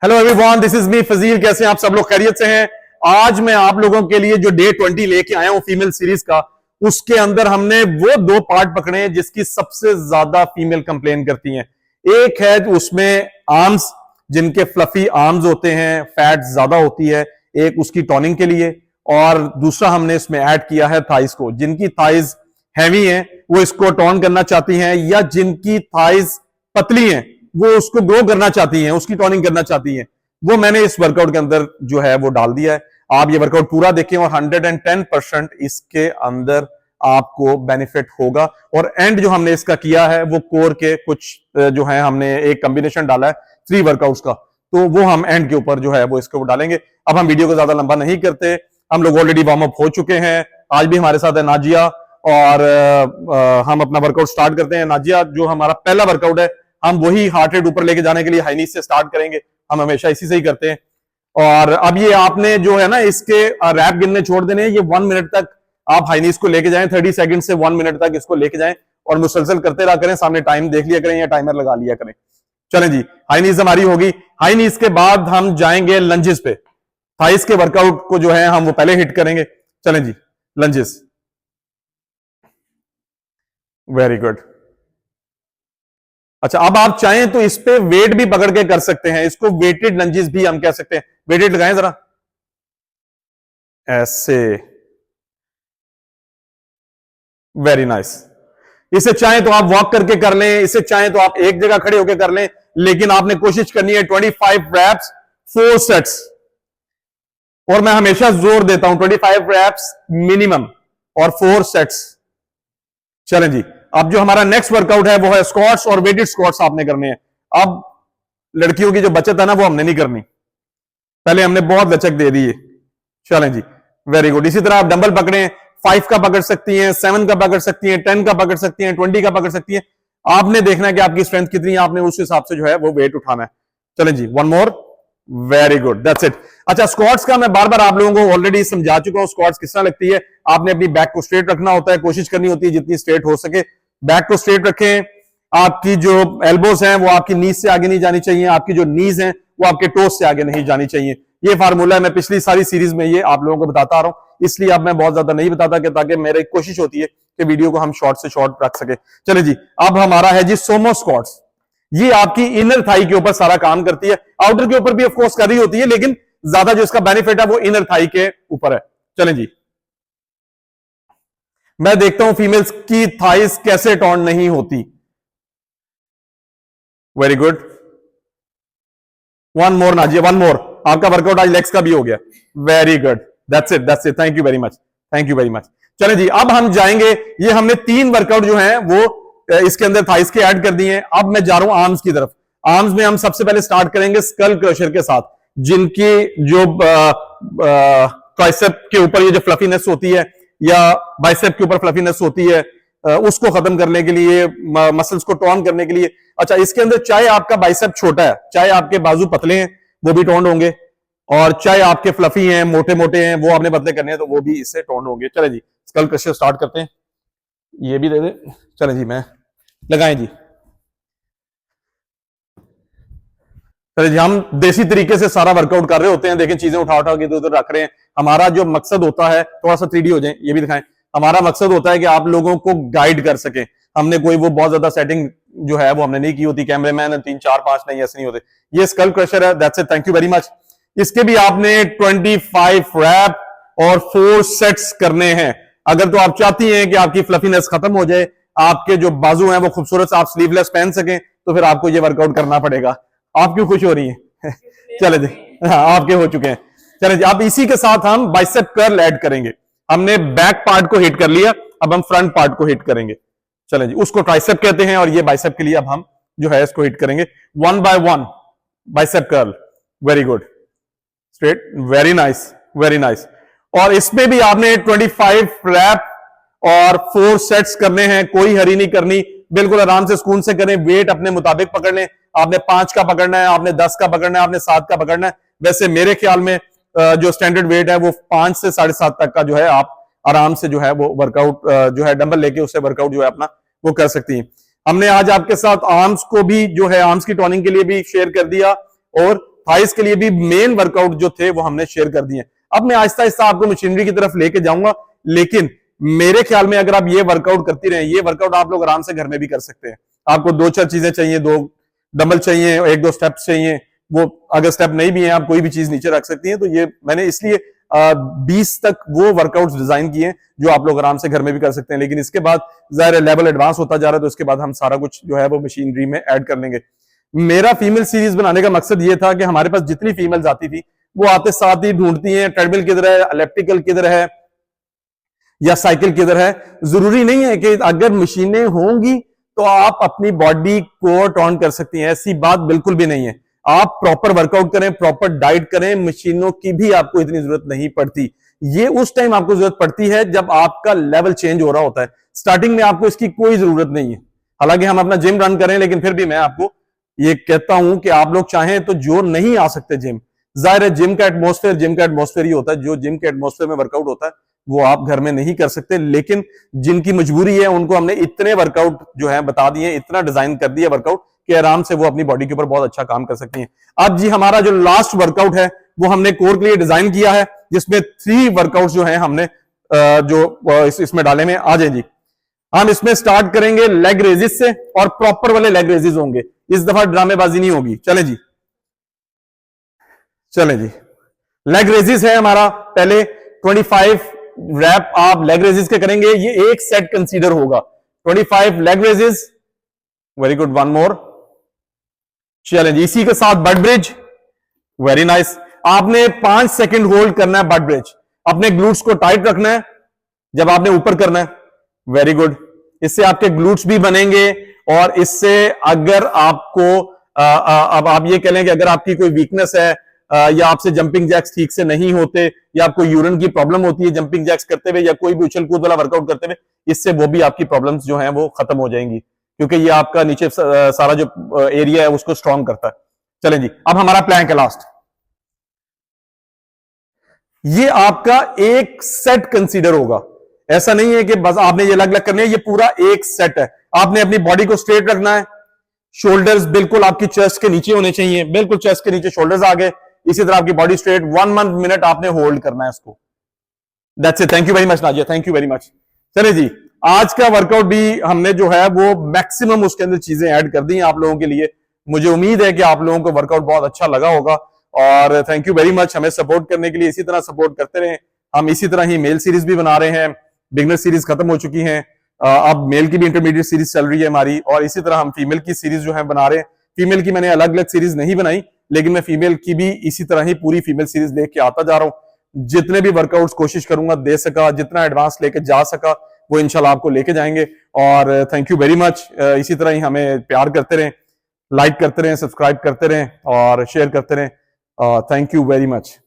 Hello everyone, this is me Fazil. कैसे हैं आप सब लोग? खैरियत से हैं? आज मैं आप लोगों के लिए जो डे 20 लेके आया हूं फीमेल सीरीज का, उसके अंदर हमने वो दो पार्ट पकड़े हैं जिसकी सबसे ज्यादा फीमेल कंप्लेन करती हैं। एक है उसमें आर्म्स, जिनके फ्लफी आर्म्स होते हैं, फैट ज्यादा होती है, एक उसकी टोनिंग के लिए। और दूसरा हमने इसमें ऐड किया है थाइस को, जिनकी थाइस हैवी हैं वो इसको टोन करना चाहती हैं, या जिनकी थाइस पतली हैं वो उसको ग्रो करना चाहती हैं, उसकी टोनिंग करना चाहती हैं। वो मैंने इस वर्कआउट के अंदर जो है वो डाल दिया है। आप ये वर्कआउट पूरा देखें और 110% इसके अंदर आपको बेनिफिट होगा। और एंड जो हमने इसका किया है वो कोर के कुछ जो है हमने एक कॉम्बिनेशन डाला है 3 वर्कआउट्स का, तो वो हम एंड के ऊपर जो है वो इसके ऊपर डालेंगे। अब हम वीडियो को ज्यादा लंबा नहीं करते, हम लोग ऑलरेडी वार्म अप हो चुके हैं। आज भी हमारे साथ है नाजिया और हम अपना वर्कआउट स्टार्ट करते हैं। नाजिया, जो हमारा पहला वर्कआउट है, हम वही हार्ट रेट ऊपर लेके जाने के लिए हाई नीज से स्टार्ट करेंगे। हम हमेशा इसी से ही करते हैं। और अब ये आपने जो है ना इसके रैप गिनने छोड़ देने, ये 1 मिनट तक आप हाई नीज को लेके जाएं, 30 सेकंड से 1 मिनट तक इसको लेके जाएं और मुसलसल करते रहा करें। सामने टाइम देख लिया करें या टाइमर लगा लिया करें। चलें जी, हाई नीज हमारी होगी। हाई नीज के बाद हम जाएंगे लंजेस पे। थाइस के वर्कआउट को जो है हम वो पहले हिट करेंगे। चलें जी, लंजेस। Very good. अच्छा, अब आप चाहें तो इस पे वेट भी पकड़ के कर सकते हैं, इसको वेटेड लंजेस भी हम कह सकते हैं। वेटेड लगाएं जरा, ऐसे। Very nice. इसे चाहें तो आप वॉक करके कर लें, इसे चाहें तो आप एक जगह खड़े होकर कर लें, लेकिन आपने कोशिश करनी है 25 रैप्स 4 सेट्स। और मैं हमेशा जोर देता हूं 25 रैप्स मिनिमम और 4 सेट्स। चलें जी, अब जो हमारा नेक्स्ट वर्कआउट है वो है स्क्वाट्स और वेटेड स्क्वाट्स आपने करने हैं। अब लड़कियों की जो बचत है ना वो हमने नहीं करनी, पहले हमने बहुत लचक दे दी है। चलें जी, वेरी गुड। इसी तरह आप डंबल पकड़ें, 5 का पकड़ सकती हैं, 7 का पकड़ सकती हैं, 10 का पकड़ सकती हैं, 20 का पकड़ सकती हैं। आपने देखना है कि आपकी स्ट्रेंथ कितनी है, आपने उस हिसाब से जो है वो वेट उठाना है। चलें जी, 1 more. Very good, that's it. अच्छा, स्क्वाट्स का मैं बार बार आप लोगों को ऑलरेडी समझा चुका हूं स्क्वाट्स किस तरह लगती है। आपने अपनी बैक को स्ट्रेट रखना होता है, कोशिश करनी होती है जितनी स्ट्रेट हो सके बैक को स्ट्रेट रखें। आपकी जो एल्बोज हैं वो आपकी नीज से आगे नहीं जानी चाहिए, आपकी जो नीज हैं वो आपके टोस से आगे नहीं जानी चाहिए। ये फार्मूला है, मैं पिछली सारी सीरीज में ये आप लोगों को बताता आ रहा हूं, इसलिए अब मैं बहुत ज्यादा नहीं बताता कि ताकि मेरी कोशिश होती है कि वीडियो को हम शॉर्ट से शॉर्ट रख सके। चले जी, अब हमारा है जी सोमो स्क्वाट्स। ये आपकी इनर थाई के ऊपर सारा काम करती है, आउटर के ऊपर भी ऑफकोर्स कर रही होती है, लेकिन ज्यादा जो इसका बेनिफिट है वो इनर थाई के ऊपर है। चलें जी, मैं देखता हूं फीमेल्स की थाइस कैसे टॉर्न नहीं होती। Very good. 1 मोर नाजिया, 1 मोर। आपका वर्कआउट आज लेग्स का भी हो गया। Very good, that's it, that's it. Thank you very much, thank you very much. चलें जी, अब हम जाएंगे, ये हमने 3 वर्कआउट जो हैं वो इसके अंदर थाइस के ऐड कर दिए हैं। अब मैं जा रहा हूं आर्म्स की तरफ। आर्म्स में हम सबसे पहले स्टार्ट करेंगे स्कल क्रशर के साथ, जिनकी जो ट्राइसेप के ऊपर ये जो फ्लफीनेस होती है या बाइसेप के ऊपर फ्लफीनेस होती है, उसको खत्म करने के लिए, मसल्स को टोन करने के लिए। अच्छा, इसके अंदर चाहे आपका बाइसेप छोटा है, चाहे आपके बाजू पतले हैं, वो भी टोन होंगे, और चाहे आपके फ्लफी हैं, मोटे मोटे हैं, वो आपने पतले करने हैं तो वो भी इससे टोन होंगे। चले जी, स्कल क्रशर स्टार्ट करते हैं। ये भी दे दे। चले जी, मैं लगाएं जी। चले जी, हम देसी तरीके से सारा वर्कआउट कर रहे होते हैं, देखें चीजें उठा उठा के इधर उधर रख रहे हैं। हमारा जो मकसद होता है, थोड़ा सा 3D हो जाए, ये भी दिखाएं। हमारा मकसद होता है कि आप लोगों को गाइड कर सके। हमने कोई वो बहुत ज्यादा सेटिंग जो है वो हमने नहीं की होती, कैमरामैन 3 4 5 नहीं, ऐसे नहीं होते। ये स्कल क्रशर है, that's it, thank you very much. इसके भी आपने 25 रैप और 4 सेट्स करने हैं। अगर तो आप चाहती हैं कि आपकी फ्लफीनेस खत्म हो जाए, आपके जो बाजू हैं वो खूबसूरत से आप स्लीवलेस पहन सकें, तो फिर आपको ये वर्कआउट करना पड़ेगा। आप क्यों खुश हो रही हैं? चले जी, हाँ, आपके हो चुके हैं। चले जी, अब इसी के साथ हम बाइसेप कर्ल ऐड करेंगे। हमने बैक पार्ट को हिट कर लिया, अब हम फ्रंट पार्ट को हिट करेंगे। चले जी, उसको ट्राइसेप कहते हैं और ये बाइसेप के लिए अब हम जो है इसको हिट करेंगे 1 by 1 bicep curl. Very good, straight, very nice, very nice. और इसमें भी आपने 25 रैप और 4 सेट्स करने हैं, कोई हरी नहीं करनी, बिल्कुल आराम से सुकून से करें। वेट अपने मुताबिक पकड़ लें, आपने 5 का पकड़ना है, आपने 10 का पकड़ना है, आपने 7 का पकड़ना है। वैसे मेरे ख्याल में जो स्टैंडर्ड वेट है वो 5 से 7.5 तक का जो है आप आराम से जो है वो वर्कआउट जो है डंबल लेके उससे वर्कआउट जो है अपना वो कर सकती हैं। हमने आज आपके साथ आर्म्स को भी जो है आर्म्स की टोनिंग के लिए भी शेयर कर दिया और थाइस के लिए भी मेन वर्कआउट जो थे वो हमने शेयर कर दिए। अब मैं आहिस्ता आहिस्ता आपको मशीनरी की तरफ लेके जाऊंगा, लेकिन मेरे ख्याल में अगर आप ये वर्कआउट करती रहे, ये वर्कआउट आप लोग आराम से घर में भी कर सकते हैं। आपको 2-4 चीजें चाहिए, 2 डंबल चाहिए, 1-2 स्टेप्स चाहिए, वो अगर स्टेप नहीं भी है आप कोई भी चीज नीचे रख सकती हैं। तो ये मैंने इसलिए 20 तक वो वर्कआउट्स डिजाइन किए जो आप लोग आराम से घर में भी कर सकते हैं। लेकिन इसके बाद ज़ाहिर लेवल एडवांस होता जा रहा है, तो इसके बाद हम सारा कुछ जो है वो मशीनरी में ऐड कर लेंगे। मेरा फीमेल सीरीज बनाने का मकसद ये था कि हमारे पास जितनी फीमेल्स आती थी वो आते साथ ही ढूंढती हैं ट्रेडमिल किधर है, इलेक्ट्रिकल किधर है या साइकिल किधर है। जरूरी नहीं है कि अगर मशीनें होंगी तो आप अपनी बॉडी को टर्न कर सकती हैं, ऐसी बात बिल्कुल भी नहीं है। आप प्रॉपर वर्कआउट करें, प्रॉपर डाइट करें, मशीनों की भी आपको इतनी जरूरत नहीं पड़ती। ये उस टाइम आपको जरूरत पड़ती है जब आपका लेवल चेंज हो रहा होता है। स्टार्टिंग में आपको इसकी कोई जरूरत नहीं है। हालांकि हम अपना जिम रन करें, लेकिन फिर भी मैं आपको ये कहता हूं कि आप लोग चाहें तो जो नहीं आ सकते जिम, जाहिर है जिम का एटमॉस्फेयर ही होता है। जो जिम के एटमॉस्फेयर में वर्कआउट होता है वो आप घर में नहीं कर सकते, लेकिन जिनकी मजबूरी है उनको हमने इतने वर्कआउट जो है बता दिए, इतना डिजाइन कर दिया वर्कआउट कि आराम से वो अपनी बॉडी के ऊपर बहुत अच्छा काम कर सकती हैं। अब जी हमारा जो लास्ट वर्कआउट है वो हमने कोर के लिए डिजाइन किया है, जिसमें 3 वर्कआउट जो है हमने इसमें डाले में। आ जाए जी, हम इसमें स्टार्ट करेंगे लेग रेजिस से, और प्रॉपर वाले लेग रेजिस होंगे, इस दफा ड्रामेबाजी नहीं होगी। चले जी, चले जी, लेग रेजिस है हमारा। पहले 25 रैप आप लेग रेजिस के करेंगे, ये एक सेट कंसीडर होगा। 25 लेग रेजिस, वेरी गुड, 1 मोर। चलें जी, इसी के साथ बट ब्रिज, वेरी नाइस। आपने 5 सेकंड होल्ड करना है बट ब्रिज, अपने ग्लूट्स को टाइट रखना है जब आपने ऊपर करना है, वेरी गुड। इससे आपके ग्लूट्स भी बनेंगे, और इससे अगर आपको अब आप ये कह लें कि अगर आपकी कोई वीकनेस है या आपसे जंपिंग जैक्स ठीक से नहीं होते, या आपको यूरिन की प्रॉब्लम होती है जंपिंग जैक्स करते हुए या कोई भी उछल कूद वाला वर्कआउट करते हुए, इससे वो भी आपकी प्रॉब्लम्स जो हैं वो खत्म हो जाएंगी, क्योंकि ये आपका नीचे सारा जो एरिया है उसको स्ट्रॉन्ग करता है। चलें जी, अब हमारा प्लैंक है लास्ट। ये आपका एक सेट कंसीडर होगा, ऐसा नहीं है कि बस आपने ये अलग अलग करने है, ये पूरा एक सेट है। आपने अपनी बॉडी को स्ट्रेट रखना है, शोल्डर्स बिल्कुल आपकी चेस्ट के नीचे होने चाहिए, बिल्कुल चेस्ट के नीचे शोल्डर्स आ गए, इसी तरह आपकी बॉडी स्ट्रेट। 1 मिनट आपने होल्ड करना है इसको। That's it, thank you very much Nazia, thank you very much. चलिए जी, आज का वर्कआउट भी हमने जो है वो मैक्सिमम उसके अंदर चीजें ऐड कर दी हैं आप लोगों के लिए। मुझे उम्मीद है कि आप लोगों को वर्कआउट बहुत अच्छा लगा होगा, और थैंक यू वेरी मच हमें सपोर्ट करने के लिए। इसी तरह सपोर्ट करते रहें। हम इसी तरह ही मेल सीरीज भी बना रहे हैं, बिगनर सीरीज खत्म हो चुकी हैं, अब मेल की भी इंटरमीडिएट सीरीज चल रही है हमारी, और इसी तरह हम फीमेल की सीरीज जो है बना रहे हैं। फीमेल की मैंने अलग अलग सीरीज नहीं बनाई, लेकिन मैं फीमेल की भी इसी तरह ही पूरी फीमेल सीरीज लेके आता जा रहा हूं। जितने भी वर्कआउट्स कोशिश करूंगा दे सका, जितना एडवांस लेके जा सका वो इंशाल्लाह आपको लेके जाएंगे। और थैंक यू वेरी मच, इसी तरह ही हमें प्यार करते रहें, लाइक करते रहें, सब्सक्राइब करते रहें और शेयर करते रहें। Thank you very much.